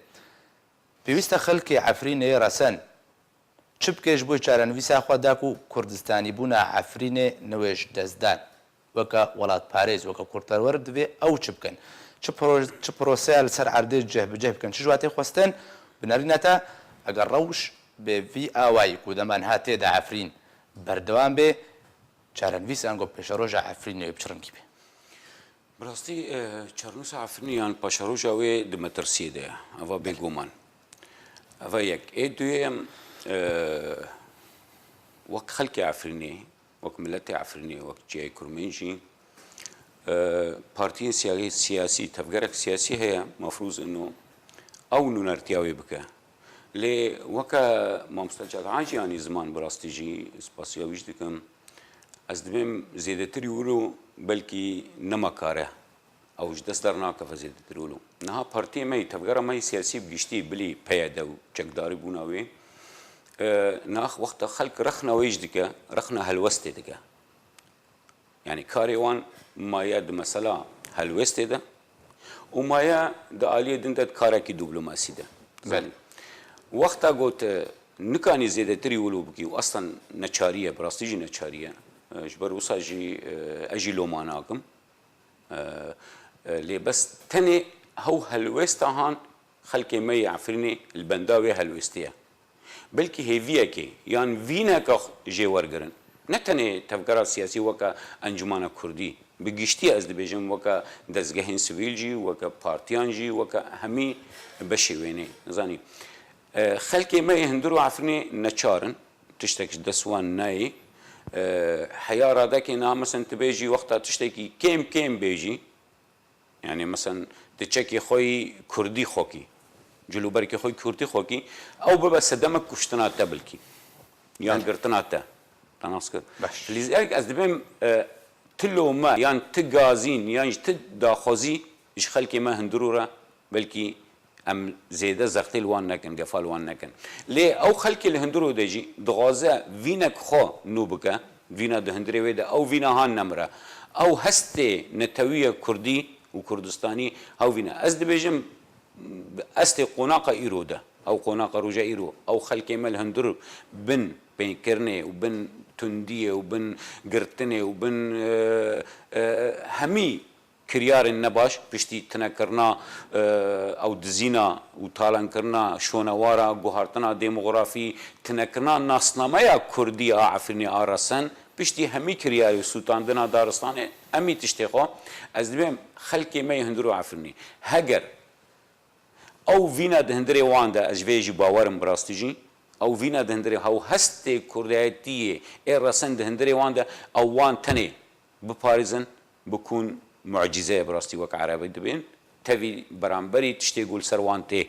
پێویستە خەڵکی عفرینێ ڕەسەن چ بکەش بۆی چارەنویسا خوا داک و کوردستانی بوونە عفرینێ نوێژ دەستدان وەکە وڵات پارێز وەکە کورتەوەر دەبێ ئەو چ بکەن چ پرۆسەیە لەسەر عەردەی جەهبجێ بکەن چ ژواتێ خواستن بنەرینەتە ئەگەر ڕەوش بێ ڤی ئاوایی و دەمان هاتێدا عفرین بەردەوام بێ چارەنویس ئەنگۆ پێشە ڕۆژە عفرینێ بچڕنگی بێ بڕاستی چارنووسە عفرینیان پاشە ڕۆژە وێ دمەترسیدەیە ئەوە بێگومان ئەوە یەک ئێ دوێم وەک خەلکی عفرینێ وەک ملەتی عفرینێ وەک جیای کورمێنژی پارتیە سیاسی تەفگەرێک سیاسی هەیە مەفروض ئەنۆ ئەو نونەرتیاوێ بکە لێ وەکە مامۆستا جەتعاجیانی زمان بڕاستیژی سپاسیاویش دکەم ئەس دەبێم زێدەتری ولو بەلکی نەمەکارە ئەوش دەست دەرناکەفە زێدەتر ولو نەها پارتیە مەی تەفگەرە مەی سیاسی بگشتی بلی پەیەدە و چەکداری بووناوێ ناخ وەختە خەلک رەخنەوەیش دکە رەخنە هەلوەستێ دکە یعنی کارێ وان مایە دمەسەلا هەلوێستێدە و مایە دە ئالیە دندەت کارێکی دیبلۆماسیدە وەختا گوت نکانی زێدەتری ولو بکی و ئەستەن نەچاریە بڕاستیژی نەچاریە ji ber wisa jî ez jî loma nakim lê bes tenê hew helwêstahan xelkê me yê Efrînê li benda wê helwêstî ye belkî hêviyekê yan vîneka jê wergirin ne tenê tevgera siyasî weka Encumana Kurdî bi giştî ez dibêjim weka dezgehên sivîl jî weka partiyan jî weka hemî beşê wênê zanî xelkê me yê hundir û Efrînê neçarin tiştek ji dest wan nayê حيا رادك إنها مثلا تبيجي وقتها تشتكي كيم بيجي يعني مثلا تشكي خوي كردي خوكي جلوبركي خوي كردي خوكي أو ببا سدمك كشتنا تبلكي يعني قرتنا تا تناسك لذلك أزدبهم تلو ما يعني تجازين يعني تداخزي إيش خلكي ما هندرورة بلكي ام زيده زغتل وان نكن قفال وان نكن ليه او خلك الهندرو دجي دغازه فينك خو نوبكا فينا دهندري ويدا او فينا هان نمره او هستي نتويه كردي وكردستاني او فينا ازد بيجم استي قناقه ايروده او قناقه رجا ايرو او خلك مال هندرو بن بين كرني وبن تنديه وبن قرتني وبن همي كريار النباش بشتي تنكرنا او دزينا وطالن كرنا شونوارا غهارتنا ديموغرافي تنكرنا ناسنامه كردي عفرني ارسن بشتي همي كريار سلطان دنا دارستان امي تشتيقو از دبم خلكي ما يهندرو عفرني هجر او فينا دهندري واندا اجفيجي باورم براستيجي او فينا دهندري هاو هستي كرديتي ارسن دهندري واندا او وان تني بباريزن بكون معجزه براستي وك عربي دبين تبي برامبري تشتي يقول سروان تي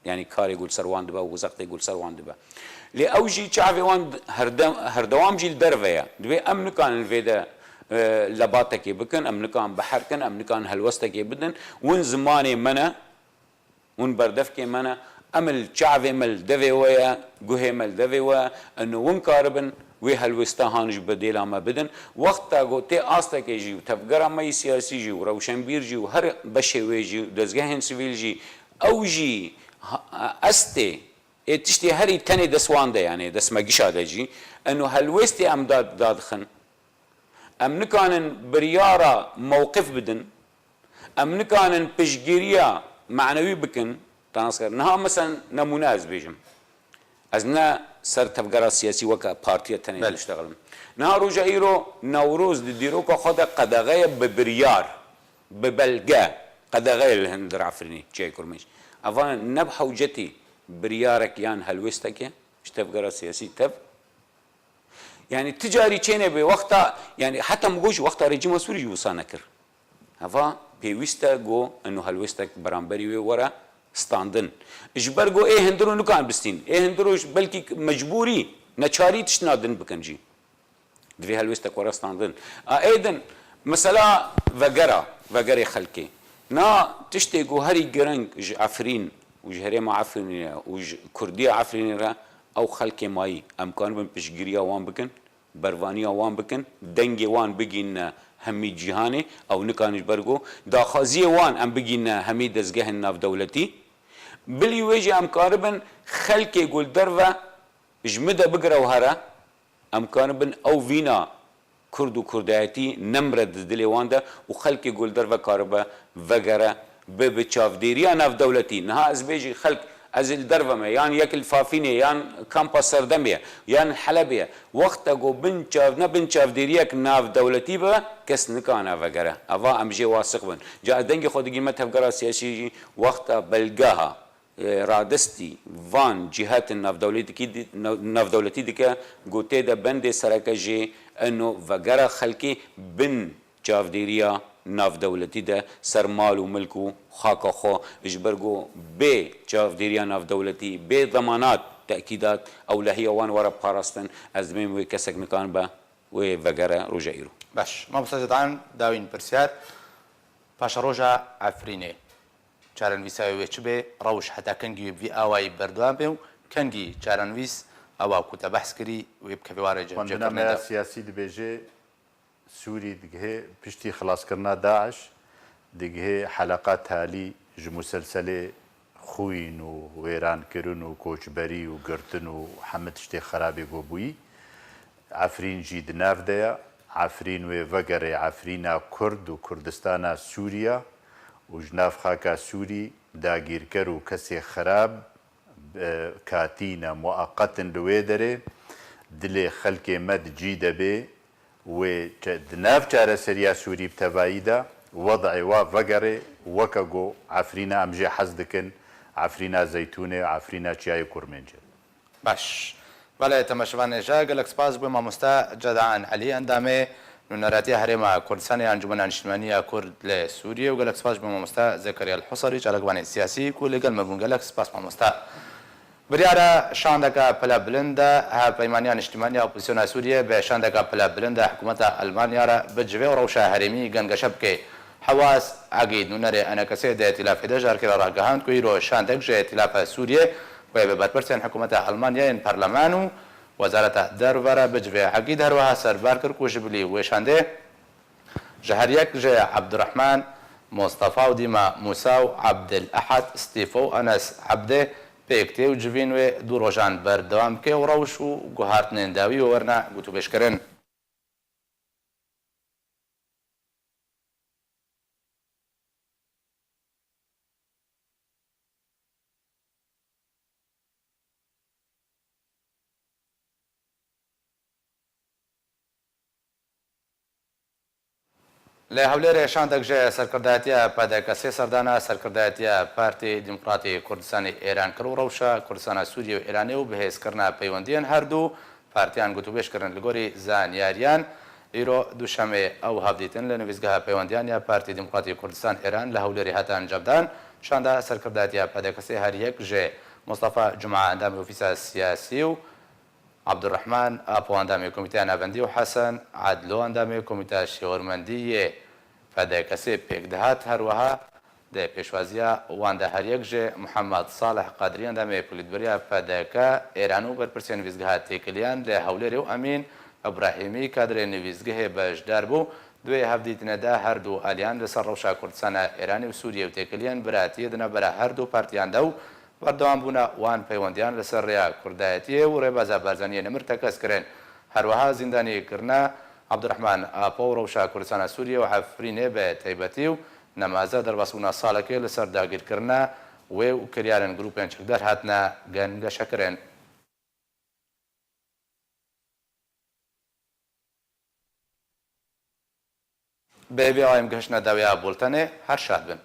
يعني كار يقول سروان دبا وزقت يقول سروان دبا لاوجي شعبي وان هردوام جيل درفيا دبي امن كان الفيدا لباتك بكن امن كان بحر كان امن كان هلوستك بدن وين زماني منا وين بردفك منا امل شعبي مل دفي ويا جوه مل دفي ويا انه وين كاربن وی هلوستان جو بدیلا ما بدن وقتا گوته آستا که جیو تفکر ما سیاسی جیو روشنبیر جیو هر بشه وی جیو دزگهن سیویل جی او جی ئەستێ تشتێ هەری تەنێ دەسواندە یانێ دەسمەگیشا دەجی ئەنو هەلوێستی ئەم دادخن ئەم نکانن بریارە مووقف بدن ئەم نکانن پشتگیریە معنەوی بکن تانسکەر نها مەسەن نەمونە ئەز بێژم ئەز نە سەر تەفگەرە سیاسی وەکە پارتیە تەنێ دەشتەغڵم نها ڕۆژە ئیرۆ نەورۆز دیرۆکە خۆدە قەدەغەیە بە بریار بە بەلگە قەدەغەیە لە هەندر عفرینی چیای کورمەش ئەڤانە نەب حەوجەتی بریارێک یان هەلوێستەکێ تەفگەرە سیاسی تەف يعني تجاري چينه به وقتا يعني حتى مگوش وقتا رژیم سوری وسانه کر هوا پیوسته گو انه هلوستك برانبري ورا ستاندن اجبر گو ايه هندرو نکان بستین ايه هندروش بلکي مجبوري نچاري تشنادن بکنجي دوی هلوستك ورا ستاندن ايدن مثلا وگرا خلقي نا تشتي گو هري گرنگ عفرين وجهري ما عفرين وج كردي عفرين را او خلقي ماي امكان بن پشگیری وان بکن بروانی وان بکن دنگ وان بگین همی جهانی او نکانش برگو داخازی وان ام بگین همی دزگه ناف دولتی بلی ویجی امکان بن خلقی گل در و جمده بگرو هره امکان بن او وینا کرد و کردایتی نمرد دلی وان ده و خلقی گل در و کاربه وگره به چافدیریا ناف دولتی نها از بیجی خلق از الدربمه یان یک الفافینه یان کامپا سردمیه یان حلبیه وقت گو بن چاف دیریک ناف دولتی با کس نکانه وگره اوا امجی واسق بن جا دنگ خودگی متفقرا سیاسی وقت بلگاها رادستی وان جهات ناف دولتی دی که گوته ده بند سرکه جی انو وگره خلقی بن چاف دیریا ناف دولتی ده سرمال و ملک و خاک خو اجبرگو به چاودیریا ناف دولتی به ضمانات تأکیدات اولهی وان ورا پاراستن از میم و کسک نکان با و وگره روژا ایرو باش ما بسازدان داوین پرسیار پاش روژا عفرینه چارنویساوی وچ به روش حتی کنگی بی آوای بردوان بیو کنگی چارنویس او کوتا بحث کری و بکفی واره جمجه سیاسی دبیجه سوري دقه بشتي خلاص كرنا داعش دقه حلقات تالي مسلسلة خوين وويران كرن وكوشبري وقرتن وحمد شتي خرابي قوبوي عفرين جيد ناف ديا عفرين وفقري عفرينا كرد وكردستانا سوريا وجناف خاكا سوري داقير كرو كسي خراب كاتينا مؤقتا لويدري دلي خلقي مد جيدة بي و دناف چاره سریا سوری بتواییدا وضعی و وگره وکگو عفرینا امجی حزدکن عفرینا زیتونه عفرینا چیای کرمنجه باش ولی تماشوان اجا گلک سپاس بو مامستا جدعان علی اندامه نونراتی هرما کردستان انجمن اجتماعی کرد لسوریه و گلک سپاس بو مامستا زکریا الحصری چالکوان سیاسی کو لگل مبون گلک سپاس مامستا بریاره شاندکا پلا بلنده ها پیمانیان اجتماعی اپوزیسیون سوریه به شاندکا پلا بلنده حکومت آلمانیا را بجوه و روشا هرمی گنگشب که حواس عقید نونره انا کسی ده ائتلاف دجار که را گهاند کوی رو شاندک جه ائتلاف سوریه و به بدپرسین حکومت آلمانیا این پارلمانو وزارت درباره بجوه عقید هر وها سربار کر کو جبلی و شانده جهریک جه عبدالرحمن مصطفى وديما موسى وعبد الأحد ستيفو أنس عبده بيكتي وجبين و دو روجان بردوام كي وروش و گوهارت ننداوي وورنا قوتو بشكرن له هولێرە شاندەکژێ سەرکردایەتیە پادەکەسێ سەردانە سەرکردایەتیە پارتی دیموکراتی کوردستانی ئێران کرد و ڕەوشە کوردستانە سووریە و ئێرانی و بەهێزکردنا پەیوەندیان هەردوو پارتیان گوتوبێژکردن لە گۆری زانیاریان ئیرۆ دووشەمێ ئەو هەفدیتن لە نویزگەها پەیوەندیان یا پارتی دیموکراتی کوردستان ئێران لە هەولێری هاتە ئەنجامدان شاندا سەرکردایەتیە پادەکەسێ هەریەک ژێ مستەفا جومعە ئەندامی ئۆفیسە سیاسی و عبدالرحمن آپو اندامي كوميتي نافندي وحسن عدلو اندامي كوميتي شورمندي فداكسي بيك دهات هروها ده بيشوازيا وانده هريك جي محمد صالح قادري اندامي بوليتبريا فداكا ايرانو برپرسي نويزگها تيكليان ده هوليري و امين ابراهيمي كادري نويزگه بجدار بو دوی هفدیتنه ده هر دو آلیان لسر روشا کردستان ایرانی و سوریه و تیکلیان براتیه دنه برا هر دو پارتیان دو بەردەوام بوونە وان پەیوەندیان لەسەر ڕێیا کوردایەتیە و ڕێبازە بارزانیە نەمر تەکەسکرێن هەروەها زیندانیکردە عەبدوڕەحمان ئاپۆ و ڕەوشە کوردستانە سووریە و عەفرینێ بە تایبەتی و نەمازە دەرباسبوونە ساڵەکەی لەسەر داگیرکردە وێ و کریارن گروپێن چکدار هاتنە گەنگەشەکرێن. بێبێ ئایم گەشتە داویا بولتەنێ هەر شاد بن.